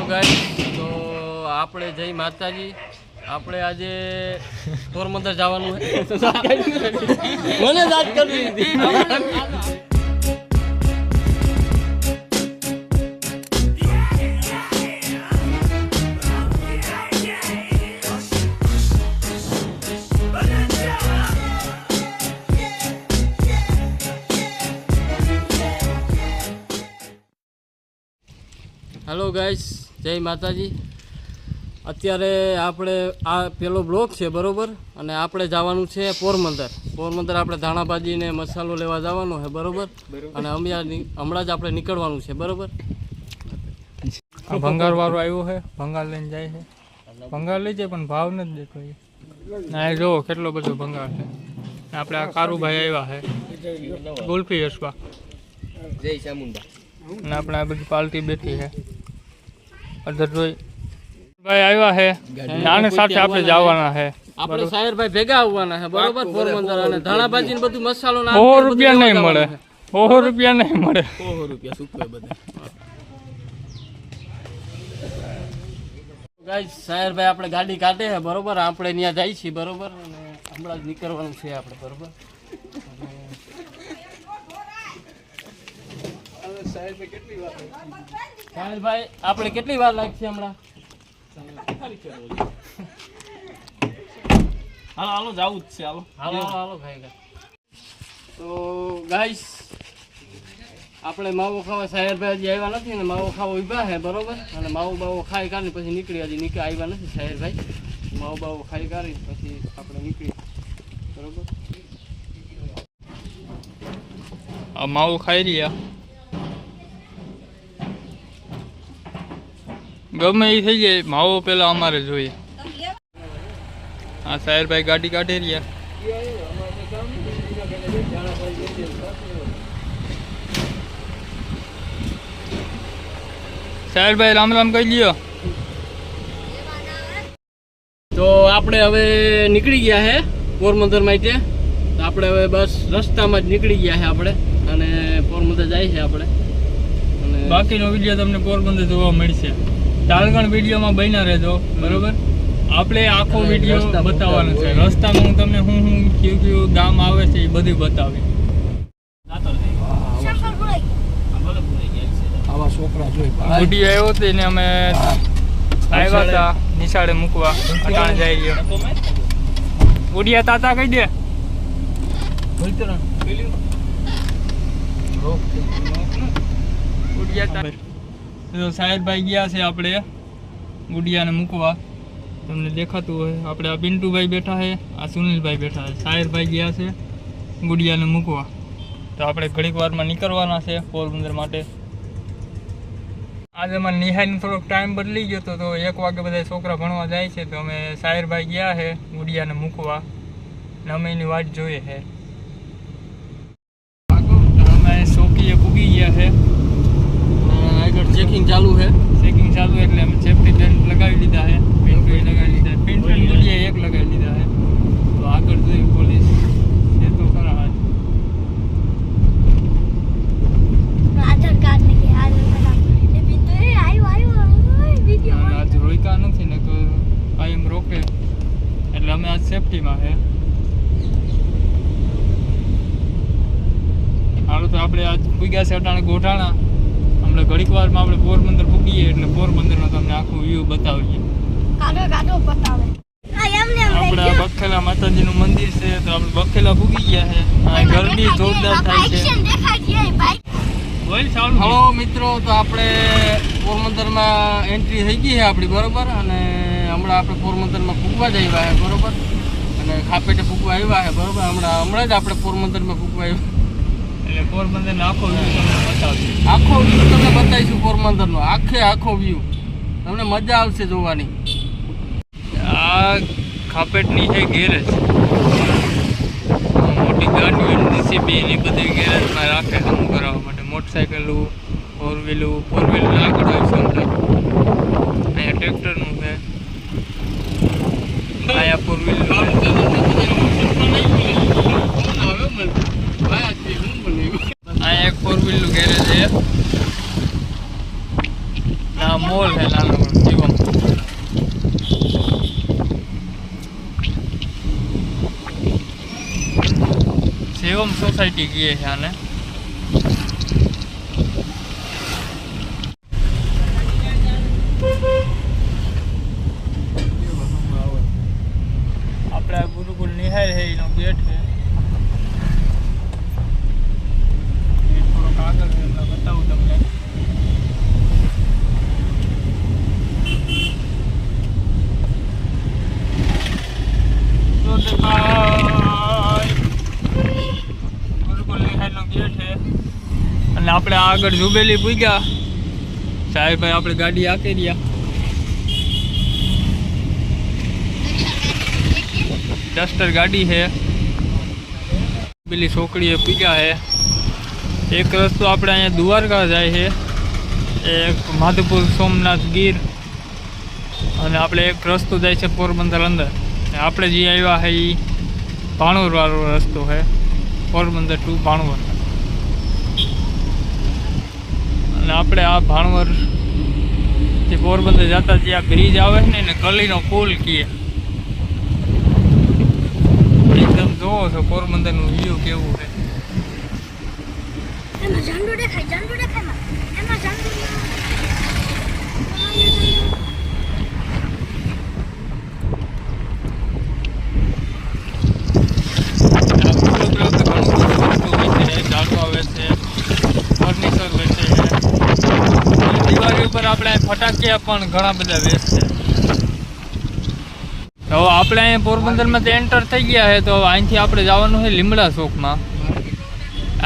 Guys, તો આપણે જય માતાજી. આપણે આજે પોરબંદર જવાનું છે. મને દાદ કરવી હતી. હેલો ગાઈસ, જય માતાજી. અત્યારે આપણે આ પેલો બ્લોક છે બરોબર, અને આપણે જવાનું છે પોરબંદર. આપણે ધાણાભાજીને મસાલો લેવા જવાનો છે બરોબર, અને હમણાં જ આપણે નીકળવાનું છે બરોબર. આ ભંગાર વાળો આવ્યો છે, ભંગાર લઈને જાય છે. ભંગાર લઈ જાય પણ ભાવ નથી દેતો ના. જોવો કેટલો બધો ભંગાર છે. આપણે આ કારુભાઈ આવ્યા છે ગુલ્ફી હસવા, જય ચામુંડા. અને આપણે આ બધી પાર્ટી બેઠી છે. અધરભાઈ ભાઈ આવ્યા છે, આને સાથે આપણે જવાના છે. આપણે સાહેરભાઈ ભેગા આવવાના છે બરોબર પોરબંદર, અને ધાણાભાજી ને બધું મસાલો ના 100 રૂપિયા નહીં મળે, 100 રૂપિયા નહીં મળે, 100 રૂપિયા સુકવે બધા. ગાઈસ, સાહેરભાઈ આપણે ગાડી કાઢે છે બરોબર, આપણે ત્યાં જાય છીએ બરોબર, અને હમણાં જ નીકળવાનું છે આપણે બરોબર. સાહેરભાઈ આપણે કેટલી વાર લાગશે હમણાં? હાલો જવું જ છે. હાલો ભાઈ. તો ગાઈસ, આપણે માવો ખાવા સાહેરભાઈ હજી આવ્યા નથી, ને માવો ખાવા ઊભા છે બરોબર, અને માવો ખાઈ કાઢી પછી નીકળી. હજી આવ્યા નથી સાહેરભાઈ. માવો ખાઈ કાઢી પછી આપણે નીકળી બરોબર. આ માવો ખાઈ રહ્યા, ગમે એ થઈ જાય, માવો પેલા અમારે જોઈએ. હા, સાહેરભાઈ ગાડી કાઢી રહ્યા. સાહેરભાઈ રામ રામ કહી લ્યો. તો આપણે હવે નીકળી ગયા છે પોરબંદર માટે. તો આપણે હવે બસ રસ્તામાં જ નીકળી ગયા છે આપણે, અને પોરબંદર જાય છે આપણે. અને બાકીનો વિડીયો તમને પોરબંદર જોવા મળશે. ચાલગણ વિડીયોમાં બન્યા રહેજો બરોબર. આપણે આખો વિડીયો બતાવવાનો છે. રસ્તામાં હું તમને કયું ગામ આવે છે એ બધું બતાવી. આવા છોકરા જોઈ ગુડી આવ્યો હતો ને અમે આવ્યા હતા નિશાળે મૂકવા. અટાણે જાય ગયો ગુડિયા તાતા કહી દે. સાહેબભાઈ ગયા છે આપણે ગુડિયાને મૂકવા. તમને દેખાતું હોય, આપણે આ પિન્ટુભાઈ બેઠા છે, આ સુનિલભાઈ બેઠા છે. સાહેબભાઈ ગયા છે ગુડિયાને મૂકવા. તો આપણે ઘડીક વારમાં નીકળવાના છે પોરબંદર માટે. આજે અમારે નિહાળનો થોડોક ટાઈમ બદલી ગયો હતો, તો 1 વાગે બધા છોકરા ભણવા જાય છે. તો અમે સાહેબભાઈ ગયા છે ગુડિયાને મૂકવા, ને અમે એની વાટ જોઈએ છે. અમે ચોકીએ પૂગી ગયા છે. આગળ ચેકિંગ ચાલુ છે. ચેકિંગ ચાલુ એટલે અમે સેફ્ટી બેલ્ટ લગાવી લીધા છે. પિન્ટુએ લગાવી લીધા, પિન્ટુ ગુડિયાએ એક લગાવી લીધા છે. તો આગળ જોઈ પોલીસ એ તો ખરા આજ રોક્યા નથી ને, તો કાયમ રોકે એટલે અમે આજ સેફટીમાં છે. હાલો, તો આપણે આજ પૂગ્યા છે અટાણે ગોઠાણા. હમણાં ઘડીક વારમાં આપણે પોરબંદર પૂગીએ એટલે પોરબંદરનો તમને આખું વ્યૂ બતાવીએ. આપણે બખેલા માતાજીનું મંદિર છે, તો આપણે બખેલા પૂગી ગયા છે. ગરમી જોરદાર થાય છે. હલો મિત્રો, તો આપણે પોરબંદરમાં એન્ટ્રી થઈ ગઈ છે આપણી બરોબર, અને હમણાં આપણે પોરબંદરમાં પૂગવા જ આવ્યા છે બરોબર, અને ખાપેટે પૂગવા આવ્યા છે બરોબર. હમણાં જ આપણે પોરબંદરમાં પૂગવા આવ્યા એટલે પોરબંદરનો આખો વ્યૂ તમને બતાવીએ. આખો વ્યૂ તમને બતાવીશું પોરબંદરનો, આખો વ્યૂ તમને મજા આવશે જોવાની. આ ખાપેટની છે ગેરેજ. મોટી ગાડીઓ જેસીબી એની બધી ગેરેજમાં રાખે કામ કરાવવા માટે. મોટરસાઇકલું, ફોર વ્હીલું આગળ આવીશું હમણાં. અહીંયા ટ્રેક્ટરનું છે, અહીંયા ફોર વ્હીલનું છે. અહીંયા એક ફોર વ્હીલનું ગેરેજ છે. આ આ મોલ છે નાનો શિવમ. શિવમ સોસાયટી કહીએ છે આને. આપણે આ ગુરુકુળ નિહાળ છે એનો ગેટ છે. એ થોડોક આગળ છે એટલે બતાવું તમને. ગુરુકુળ નિહાળનો ગેટ છે અને આપણે આગળ જુબેલી પૂગ્યા. સાહેબ આપણે ગાડી આંકી રહ્યા. ડસ્ટર ગાડી છે. પેલી છોકરીએ પૂગ્યા છે. એક રસ્તો આપણે અહીંયા દ્વારકા જાય છે, એક માધવપુર સોમનાથ ગીર, અને આપણે એક રસ્તો જાય છે પોરબંદર અંદર. આપણે જે આવ્યા છે એ ભાણવર વાળો રસ્તો છે, પોરબંદર ટુ ભાણવર. અને આપણે આ ભાણવર જે પોરબંદર જતા જે આ બ્રિજ આવે છે ને એને કલીનો પુલ કહીએ. એકદમ જોવો છો પોરબંદરનું વ્યૂ કેવું છે. એમાં ઝંડો દેખાય માં. એમાં ઝંડો ફર્નિચર વેચે છે. દિવાળી ઉપર આપણે ફટાકિયા પણ ઘણા બધા વેચશે. તો આપણે અહીંયા પોરબંદરમાં તો એન્ટર થઈ ગયા છે. તો અહીંથી આપણે જવાનું છે લીમડા ચોકમાં.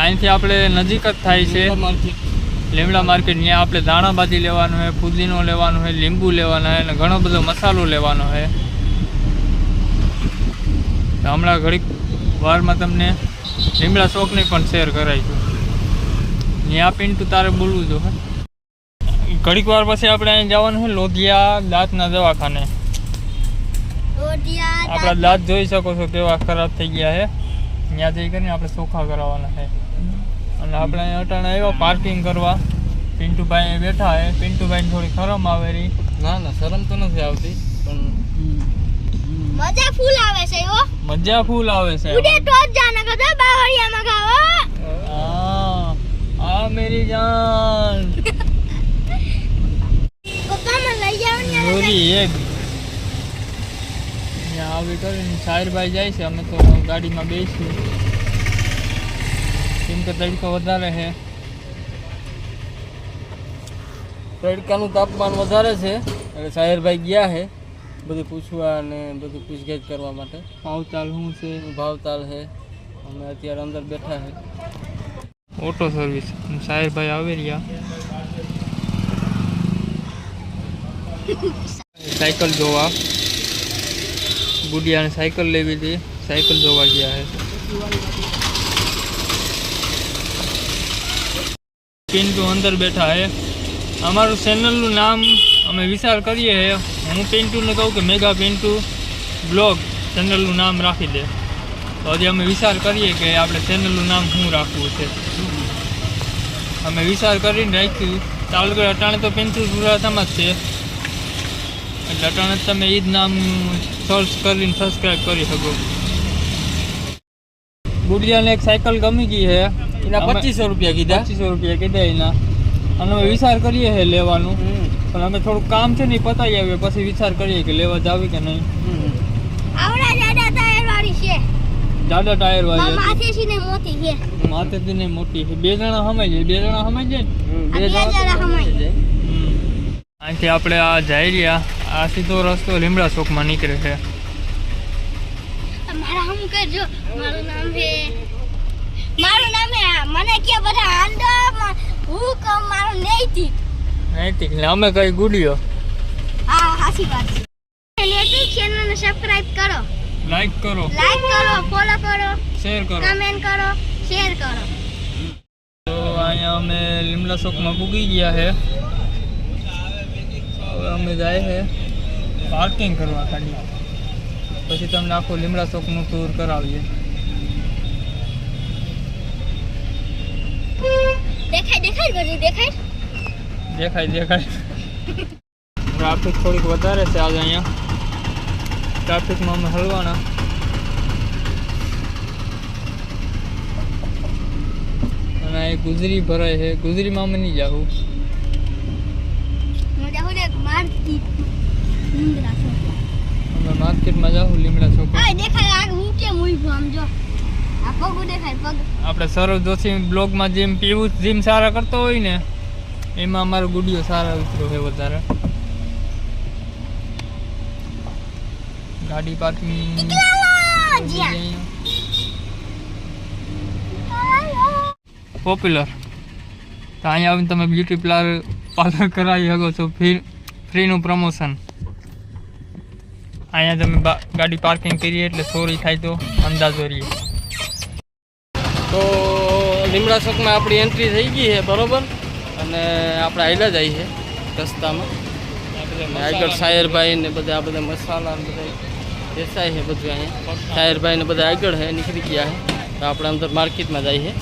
અહીંથી આપણે નજીક જ થાય છે લીમડા માર્કેટ. ત્યાં આપણે ધાણાભાજી લેવાનું છે, ફુદીનો લેવાનું છે, લીંબુ લેવાના છે અને ઘણો બધો મસાલો લેવાનો છે. તો હમણાં ઘડીક વારમાં તમને લીમડા ચોકની પણ શેર કરાવીશું. ત્યાં પિન્ટુ તારે બોલવું જો હે. ઘડીક વાર પછી આપણે અહીં જવાનું છે લોધિયા દાંતના દવાખાને. આપણા દાંત જોઈ શકો છો કેવા ખરાબ થઈ ગયા છે. ત્યાં જઈ કરીને આપણે ચોખ્ખા કરાવવાના છે. અને આપણે અહીં અટાણે આવ્યા પાર્કિંગ કરવા. પિન્ટુભાઈ બેઠા છે. પિન્ટુભાઈને થોડી શરમ આવે રહી. ના ના શરમ તો નથી આવતી, પણ મજા ફૂલ આવે છે ઓ. મજા ફૂલ આવે છે. ઉડે તો જ જાને કદા બાવળિયામાં ખાવો. આ મેરી જાન પપ્પા મને લઈ જાવ ને. જોરી એક ત્યાં આવી કરીને સાહેરભાઈ જાય છે. અમે તો ગાડીમાં બેસીએ કેમ કે તડકો વધારે છે. તડકાનું તાપમાન વધારે છે એટલે સાહેરભાઈ ગયા છે બધું પૂછવા અને બધું પૂછગછ કરવા માટે. ભાવતાલ શું છે, ભાવતાલ છે. અમે અત્યારે અંદર બેઠા છે. ઓટો સર્વિસ સાહેરભાઈ આવી રહ્યા. સાયકલ જોવા ગુડિયાને સાયકલ લેવી હતી. સાયકલ જોવા ગયા છે. પિન્ટુ અંદર બેઠા છે. અમારું ચેનલનું નામ અમે વિચાર કરીએ છીએ. હું પિન્ટુને કહું કે મેગા પિન્ટુ બ્લોગ ચેનલનું નામ રાખી દે. તો હજી અમે વિચાર કરીએ કે આપણે ચેનલનું નામ શું રાખવું છે. અમે વિચાર કરીને રાખ્યું. ચાલુ કરે અટાણે તો પિન્ટુ સુરાથામાં જ છે એટલે અટાણે તમે એ જ નામ સર્ચ કરીને સબસ્ક્રાઈબ કરી શકો. ગુડિયાને એક સાયકલ ગમી ગઈ છે. એના 2500 રૂપિયા કીધા. 2500 રૂપિયા કીધા એના. અને અમે વિચાર કરીએ છીએ લેવાનું, પણ અમે થોડુંક કામ છે ને એ પતાવી આવીએ પછી વિચાર કરીએ કે લેવા જાવી કે નહીં. આવડા જાડા ટાયર વાળી છે. જાડા ટાયર વાળી માથેથી ને મોટી છે. માથેથી ને મોટી છે. બે જણા સમાઈ જાય. બે જણા સમાઈ જાય ને. બે જણા સમાઈ જાય. અહીંથી આપણે આ જઈ રહ્યા. આ સીધો રસ્તો લીમડા ચોકમાં નીકળે છે. મારા હમ કરજો. મારું નામ છે મને કે બધા આંડા હું કહું મારું નૈતિક. નૈતિક ને અમે કઈ ગુડિયો. હા સાચી વાત છે. નૈતિક ચેનલને સબસ્ક્રાઇબ કરો, લાઈક કરો, ફોલો કરો, શેર કરો, કમેન્ટ કરો, શેર કરો. તો અહીંયા અમે લીમડા ચોકમાં પૂગી ગયા છે. હવે અમે જાય છે પાર્કિંગ કરવા ખાલી. પછી તમને આખું લીમડા ચોકનું ટૂર કરાવીએ. દેખાય દેખાય. ટ્રાફિક થોડીક વધારે છે આજે અહીંયા. ટ્રાફિકમાં અમે હલવાના. અને એ ગુજરી ભરાય છે. ગુજરીમાં અમે નહીં જાવું. મજા હોય ને મારતી મુંદરા છો. અમે માર્કેટમાં જાવું લીમડા ચોક. આ દેખાય આ હું કેમ ઊભો આમ જો. આ પગ દેખાય પગ. આપણે સરોજ જોશી બ્લોગમાં જેમ પીવું જીમ સારા કરતો હોય ને એમાં અમારો ગુડિયો સારા ઉતરો છે વધારે. ગાડી પાર્કિંગ પોપ્યુલર. તો અહીંયા આવીને તમે બ્યુટી પાર્લર કરાવી શકો છો. ફ્રીનું પ્રમોશન. અહીંયા તમે ગાડી પાર્કિંગ કરીએ એટલે ચોરી થાય તો અંદાજો રહીએ. તો લીમડા ચોકમાં આપણી એન્ટ્રી થઈ ગઈ છે બરોબર. અને આપણે આયલા જઈએ છે રસ્તામાં. અને આગળ સાયરભાઈ ને બધા આ બધા મસાલા ને બધા વેચાય છે બધું અહીંયા. સાયરભાઈ ને બધા આગળ છે નીકળી ગયા છે. તો આપણે અંદર માર્કેટમાં જઈએ.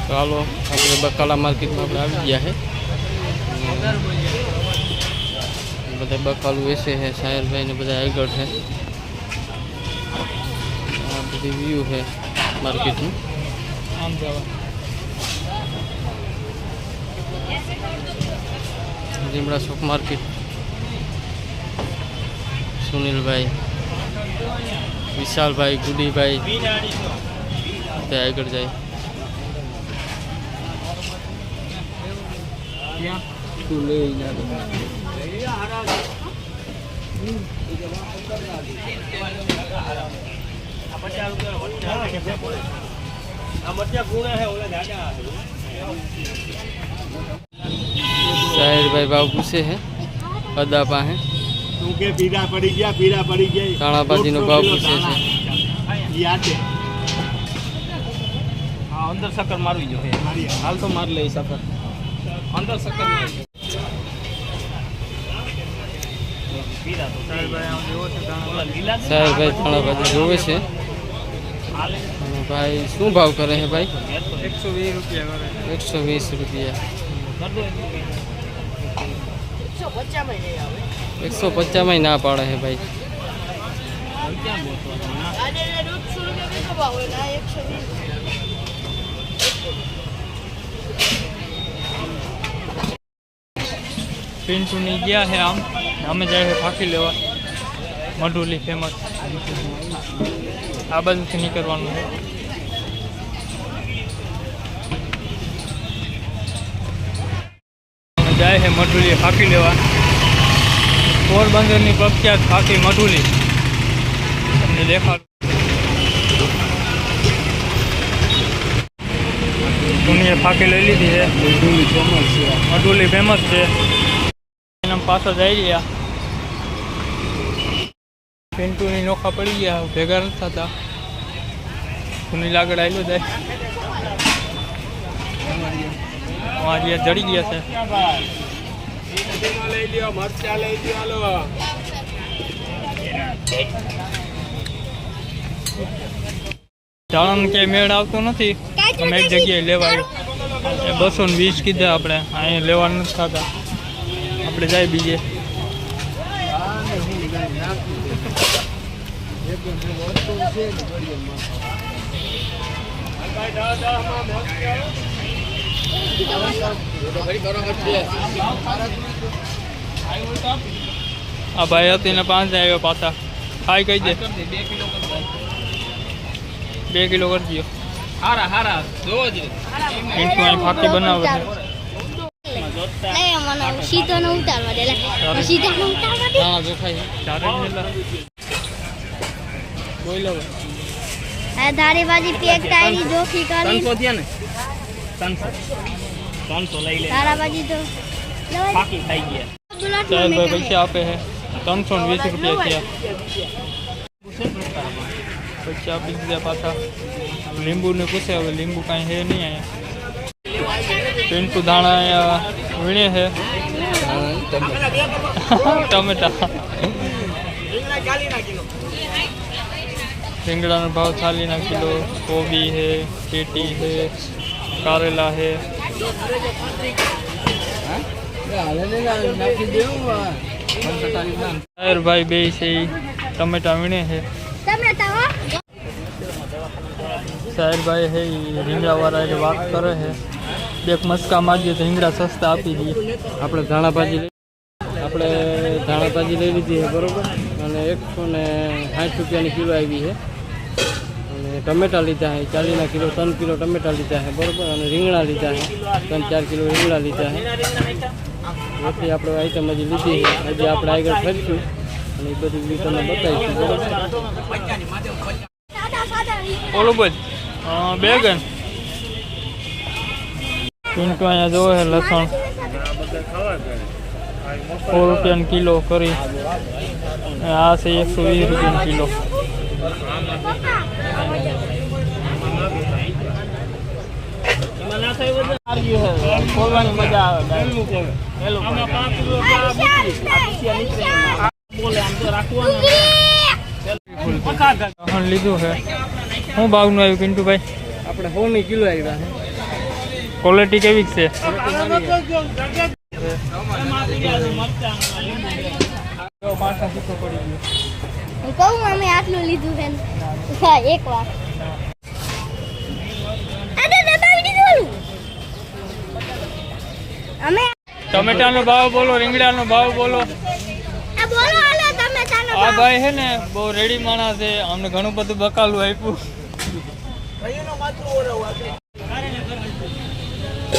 તો હાલો આપણે બકાલા માર્કેટમાં આપણે આવી ગયા છે. બધા બકાલું વેચે છે. સાયરભાઈ ને બધા આગળ છે. આ બધી વ્યૂ છે માર્કેટનું. આમ જવા લીમડા ચોક માર્કેટ. સુનિલભાઈ, વિશાલભાઈ, ગુડીભાઈ બધા આગળ જાય. સાહેરભાઈ ભાવ પૂછે છે અદા પાસે. કાળા ભાજીનો ભાવ પૂછે છે. અંદર શક્કર મારવી જોઈએ. હાલ તો માર લઈ શક્કર. અંદર શક્કર સાહેરભાઈ કાળા ભાજી જોવે છે. અને ભાઈ શું ભાવ કરે છે ભાઈ? 120 રૂપિયા કરે. 120 રૂપિયા. 150 ના પાડે છે ભાઈ. પિન્ટુની ગયા છે આમ. અમે જાય છે ફાંકી લેવા. મઢુલી ફેમસ. આ બાજુથી નીકળવાનું છે. જાય છે મઢુલી ફાંકી લેવા. પોરબંદરની પ્રખ્યાત ફાંકી મઢુલી તમને દેખાડ. દુનિયા ફાંકી લઈ લીધી છે. મઢુલી ફેમસ છે. એના પાછા જઈ રહ્યા. પિન્ટુની નોખા પડી ગયા. ભેગા નથી થતા. સુનિલ આગળ આવેલો જાય. આજે જડી ગયા છે. ચાળાનો ક્યાંય મેળ આવતો નથી. અમે એક જગ્યાએ લેવા આવ્યો. 220 કીધા આપણે. અહીંયા લેવા નથી થતા. આપણે જાય બીજે. આ ભાઈ હતી ને 5 આવ્યો પાછા. ખાઈ કહી દે 2 કિલો કરી દો. પિન્ટુ અહીં ફાંકી બનાવે છે. સીધો ન ઉતારવા દે. સીધા ન ઉતારવા દે. હા જોખાય. ચારે બોઈ લો. આ ધારી ભાજી પેક ટાયરી જોખી કરી. 300 થયા ને 300 લઈ લે. ધારા ભાજી તો ફાકી ખાઈ ગયા. સાહેબ પૈસા આપે છે. 320 રૂપિયા થયા. પૈસા આપી દીધા પાછા. લીંબુને પૂછે. હવે લીંબુ કાંઈ છે નહીં અહીંયા. પિન્ટુ દાણા અહીંયા વીણે છે. ટમેટા રીંગણાનો ભાવ 40 કિલો, કોબી है, पेटी है, कारेला है। साहिर भाई बे से टमेटा वीणे है। ટમેટા હો साहिर भाई है રીંગણા वाला जो बात करे है, एक मस्का मारिए तो રીંગણા सस्ता आपी दिए। આપણે ધાણાભાજી લઈ લીધી છે બરોબર, અને 160 રૂપિયાની કિલો આવી છે। અને ટમેટા લીધા છે 40 કિલો, 3 કિલો ટમેટા લીધા છે બરોબર, અને રીંગણા લીધા છે 3-4 કિલો રીંગણા લીધા છે। એથી આપણે આઈટમ હજી લીધી છે, હજી આપણે આગળ ફરીશું અને એ બધી બી તમને બતાવીશું બરોબર। સાદા સાદા बोलो बोल बैगन इनको यहाँ जो है लसन 100 रुपया किलो करी, आ से 120 रुपया किलो। लीधु है हूँ भाव नु आयु पिंटू भाई? આપણે 100 કિલો આવ્યા છે। क्वालिटी केवी છે? હું કહું અમે આટલું લીધું છે હા એક વાર અરે દબાવી દીધું અમે टमेटा नो भाव बोलो, રીંગણા નો भाव बोलो। આ બોલો હાલો ટમેટાનો आ भाई है ने बहुत रेडी माणस है, हमने घणું બધું બકાલું આપ્યું।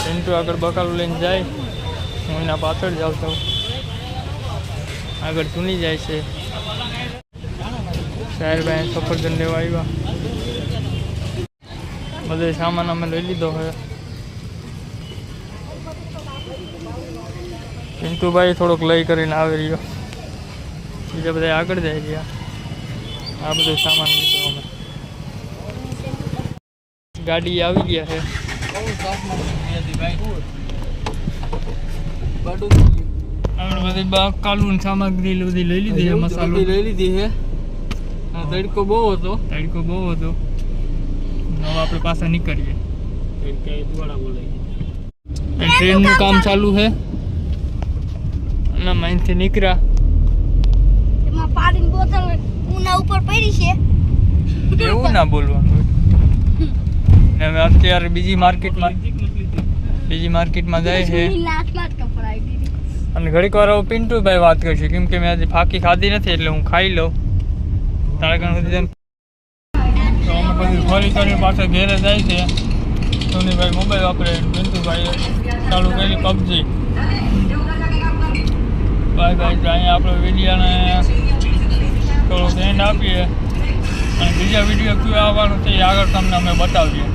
पिंटू આગળ બકાલું લઈને જાય, હું એના પાછળ જાઉં છું, આગળ ચૂની જાય છે। સાહેર ભાઈ સફરજન લેવા આવ્યા, બધો સામાન અમે લઈ લીધો છે। પિન્ટુ ભાઈ થોડોક લઈ કરીને આવી રહ્યો, બીજા બધા આગળ જાય છે। આ બધો સામાન લીધો અમે, ગાડી આવી ગયા છે। આપણે બધી બકાલું સામગ્રી બધી લઈ લીધી છે, મસાલો લઈ લીધી છે। તડકો બહુ હતો, હવે આપણે પાછા નીકળીએ। ટ્રેનનું કામ ચાલુ છે અને અહીંથી નીકળ્યા। એમાં પાણીની બોટલ ઉના ઉપર પડી છે એવું ના બોલવાનું। ને હવે અત્યારે બીજી માર્કેટમાં જાય છે, લાખમાં કપડાઈ દીધી અને ઘડીક વાર હવે પિન્ટુભાઈ વાત કરશે, કેમ કે મેં આજે ફાકી ખાધી નથી એટલે હું ખાઈ લઉં તારે કારણે સુધી। તો અમે બધું ફરી કરીને પાછા ઘેરે જાય છે। સોનીભાઈ મોબાઈલ વાપરે, પિન્ટુભાઈએ ચાલુ કરી પબજી। બાય બાય, અહીંયા આપણે વિડીયોને થોડોક એન્ડ આપીએ, અને બીજા વિડીયો કયું આવવાનું છે એ આગળ તમને અમે બતાવીએ।